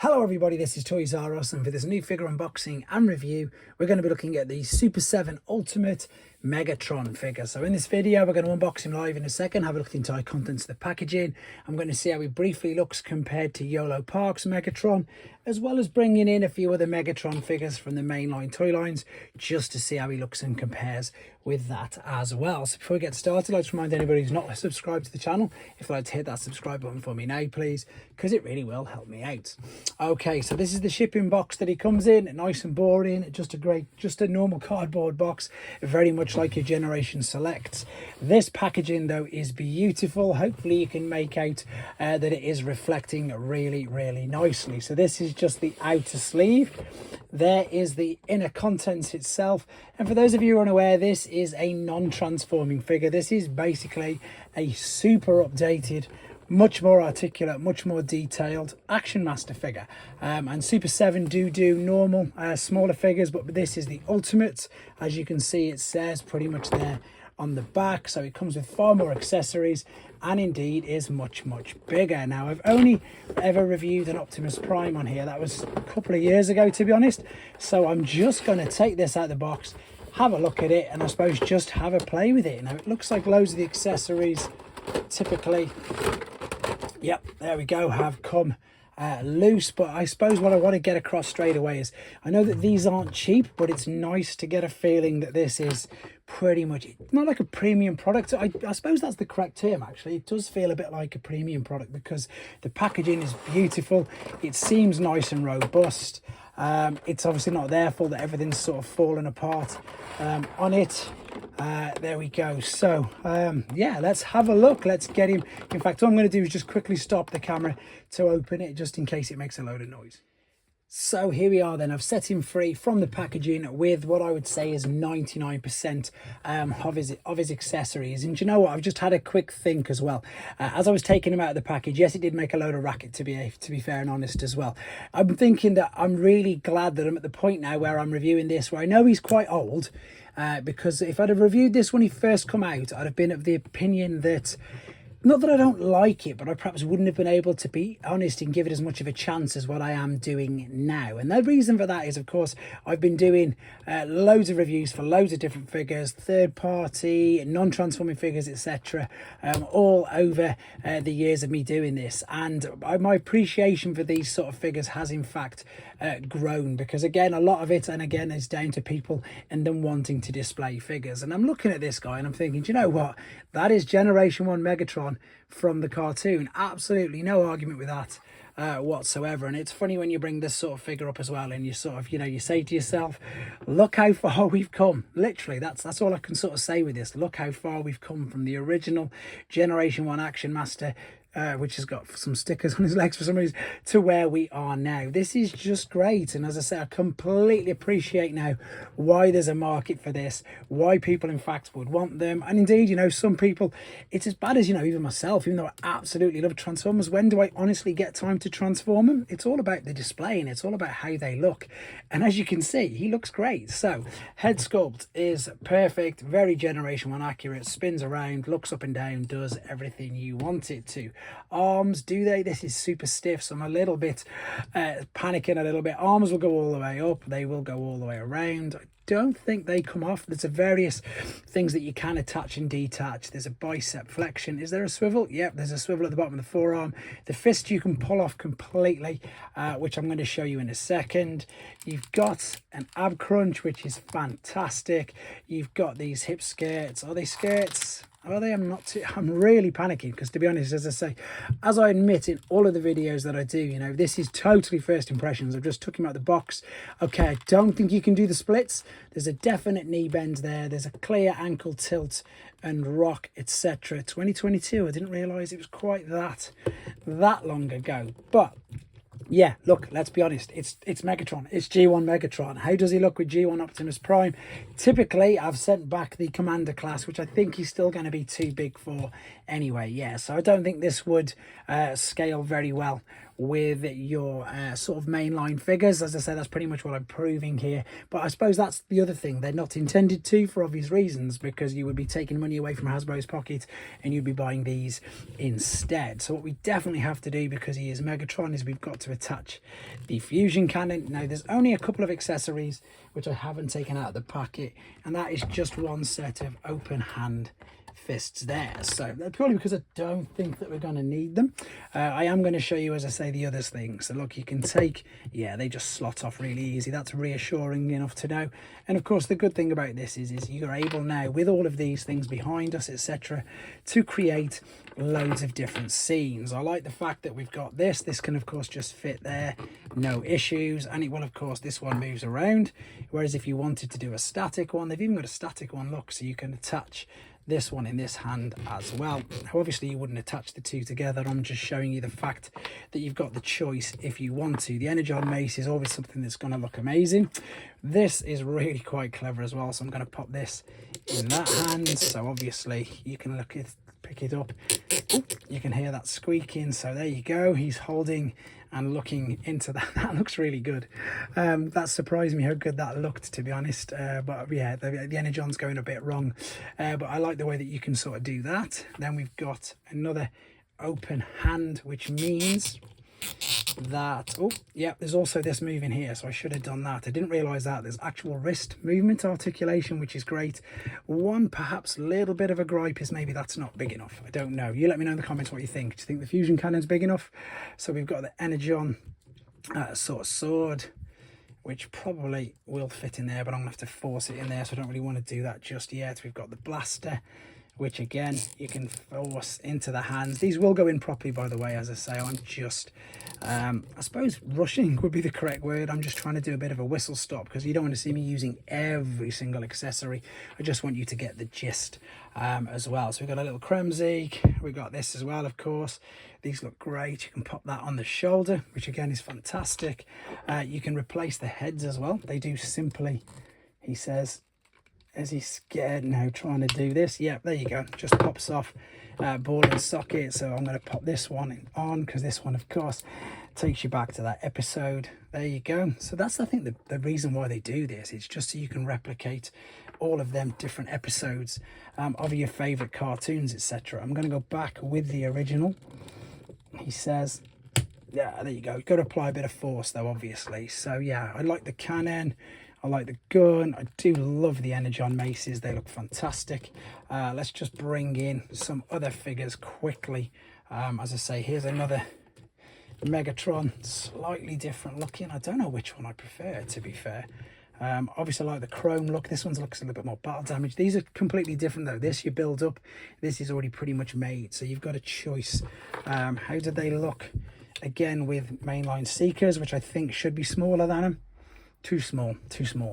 Hello everybody, this is Toys R Us, and for this new figure unboxing and review, we're going to be looking at the Super 7 Ultimate Megatron figure. So in this video, we're going to unbox him live in a second, have a look at the entire contents of the packaging. I'm going to see how he briefly looks compared to Yolo Park's Megatron, as well as bringing in a few other Megatron figures from the mainline toy lines, just to see how he looks and compares with that as well. So before we get started, I'd like to remind anybody who's not subscribed to the channel, if you'd like to hit that subscribe button for me now, please, because it really will help me out. Okay, so this is the shipping box that he comes in, nice and boring, just a normal cardboard box, very much like your Generation Selects. This packaging though is beautiful. Hopefully you can make out that it is reflecting really nicely. So this is just the outer sleeve. There is the inner contents itself, and for those of you who are unaware, this is a non-transforming figure. This is basically a super updated, much more articulate, much more detailed Action Master figure. And Super 7 do normal smaller figures, but this is the Ultimate. As you can see, it says pretty much there on the back, so it comes with far more accessories and indeed is much bigger. Now, I've only ever reviewed an Optimus Prime on here. That was a couple of years ago, to be honest, so I'm just going to take this out of the box, have a look at it, and I suppose just have a play with it. Now, it looks like loads of the accessories typically, yep, there we go, have come loose. But I suppose what I want to get across straight away is, I know that these aren't cheap, but it's nice to get a feeling that this is pretty much not like a premium product. I suppose that's the correct term, actually. It does feel a bit like a premium product because the packaging is beautiful, it seems nice and robust. It's obviously not their fault that everything's sort of fallen apart on it. There we go. So yeah, let's have a look. Let's get him. In fact, what I'm going to do is just quickly stop the camera to open it, just in case it makes a load of noise. So here we are then. I've set him free from the packaging with what I would say is 99% of his accessories. And do you know what? I've just had a quick think as well. As I was taking him out of the package, yes, it did make a load of racket, to be fair and honest as well. I'm thinking that I'm really glad that I'm at the point now where I'm reviewing this, where I know he's quite old, because if I'd have reviewed this when he first come out, I'd have been of the opinion that, not that I don't like it, but I perhaps wouldn't have been able to be honest and give it as much of a chance as what I am doing now. And the reason for that is, of course, I've been doing loads of reviews for loads of different figures, third party, non-transforming figures, etc., all over the years of me doing this. And my appreciation for these sort of figures has in fact grown, because again, a lot of it, and again, is down to people and them wanting to display figures. And I'm looking at this guy and I'm thinking, do you know what? That is Generation 1 Megatron from the cartoon. Absolutely no argument with that whatsoever. And it's funny when you bring this sort of figure up as well, and you sort of, you say to yourself, look how far we've come. Literally, that's all I can sort of say with this. Look how far we've come from the original Generation 1 Action Master, which has got some stickers on his legs for some reason, to where we are now. This is just great. And as I say, I completely appreciate now why there's a market for this, why people in fact would want them. And indeed, some people, it's as bad as, even myself, even though I absolutely love Transformers, when do I honestly get time to transform them? It's all about the display and it's all about how they look. And as you can see, he looks great. So head sculpt is perfect, very Generation 1 accurate, spins around, looks up and down, does everything you want it to. Arms, do they? This is super stiff, so I'm a little bit panicking a little bit. Arms will go all the way up, they will go all the way around. I don't think they come off. There's various things that you can attach and detach. There's a bicep flexion. Is there a swivel? Yep, there's a swivel at the bottom of the forearm. The fist you can pull off completely, which I'm going to show you in a second. You've got an ab crunch, which is fantastic. You've got these hip skirts. Are they skirts? Are they? I'm really panicking, because to be honest, as I say, as I admit in all of the videos that I do, this is totally first impressions. I've just took him out of the box. Okay, I don't think you can do the splits. There's a definite knee bend there. There's a clear ankle tilt and rock, etc. 2022, I didn't realise it was quite that long ago. But yeah, look, let's be honest, it's Megatron, it's G1 Megatron. How does he look with G1 Optimus Prime? Typically, I've sent back the Commander class, which I think he's still going to be too big for anyway. Yeah, so I don't think this would scale very well with your sort of mainline figures. As I said, that's pretty much what I'm proving here, but I suppose that's the other thing, they're not intended to, for obvious reasons, because you would be taking money away from Hasbro's pocket and you'd be buying these instead. So what we definitely have to do, because he is Megatron, is we've got to attach the fusion cannon. Now there's only a couple of accessories which I haven't taken out of the packet, and that is just one set of open hand fists there. So that's probably because I don't think that we're going to need them. I am going to show you, as I say, the other things. So look, you can take, yeah, they just slot off really easy. That's reassuring enough to know. And of course, the good thing about this is you're able now, with all of these things behind us, etc., to create loads of different scenes. I like the fact that we've got this can of course just fit there, no issues, and it will, of course, this one moves around, whereas if you wanted to do a static one, they've even got a static one, look, so you can attach this one in this hand as well. Now obviously you wouldn't attach the two together, I'm just showing you the fact that you've got the choice if you want to. The Energon mace is always something that's going to look amazing. This is really quite clever as well, so I'm going to pop this in that hand, so obviously you can pick it up. Ooh, you can hear that squeaking, so there you go, he's holding and looking into that. That looks really good. That surprised me how good that looked, to be honest, but yeah, the Energon's going a bit wrong, but I like the way that you can sort of do that. Then we've got another open hand, which means that, oh yeah, there's also this move in here, so I should have done that. I didn't realize that there's actual wrist movement articulation, which is great. One perhaps little bit of a gripe is maybe that's not big enough. I don't know, you let me know in the comments what you think. Do you think the fusion cannon's big enough? So we've got the Energon sort of sword, which probably will fit in there, but I'm gonna have to force it in there, so I don't really want to do that just yet. We've got the blaster, which again you can force into the hands. These will go in properly, by the way. As I say, I'm just I suppose rushing would be the correct word. I'm just trying to do a bit of a whistle stop, because you don't want to see me using every single accessory. I just want you to get the gist as well. So we've got a little Kremzig, we've got this as well, of course. These look great. You can pop that on the shoulder, which again is fantastic. You can replace the heads as well. They do simply, he says, is he scared now trying to do this? Yeah, there you go, just pops off, ball and socket. So I'm going to pop this one on, because this one of course takes you back to that episode. There you go. So that's, I think, the reason why they do this. It's just so you can replicate all of them different episodes of your favorite cartoons, etc. I'm going to go back with the original. He says, yeah, there you go. You've got to apply a bit of force though, obviously. So yeah, I like the cannon, I like the gun. I do love the Energon maces. They look fantastic. Let's just bring in some other figures quickly. As I say, here's another Megatron, slightly different looking. I don't know which one I prefer, to be fair. Obviously I like the chrome look. This one looks a little bit more battle damage. These are completely different though. This you build up, this is already pretty much made, so you've got a choice. How do they look? Again, with mainline Seekers, which I think should be smaller than them. Too small,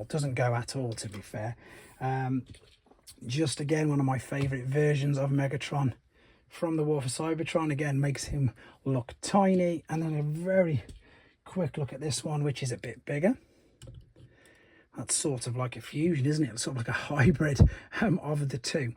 doesn't go at all, to be fair. Just again, one of my favorite versions of Megatron from the War for Cybertron. Again, makes him look tiny. And then a very quick look at this one, which is a bit bigger. That's sort of like a fusion, isn't it? It's sort of like a hybrid of the two.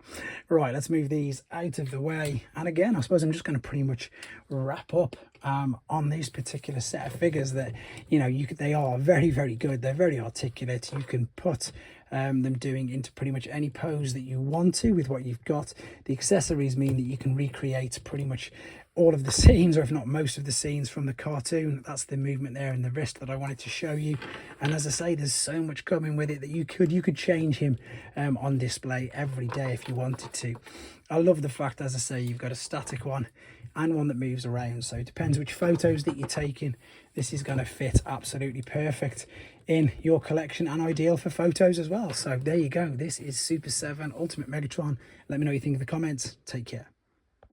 Right, let's move these out of the way. And again, I suppose I'm just going to pretty much wrap up on these particular set of figures that, you know, they are very, very good. They're very articulate. You can put them doing into pretty much any pose that you want to with what you've got. The accessories mean that you can recreate pretty much all of the scenes, or if not most of the scenes from the cartoon. That's the movement there in the wrist that I wanted to show you. And as I say, there's so much coming with it that you could change him on display every day if you wanted to. I love the fact, as I say, you've got a static one and one that moves around, so it depends which photos that you're taking. This is going to fit absolutely perfect in your collection and ideal for photos as well. So there you go, this is Super 7 Ultimate Megatron. Let me know what you think in the comments. Take care.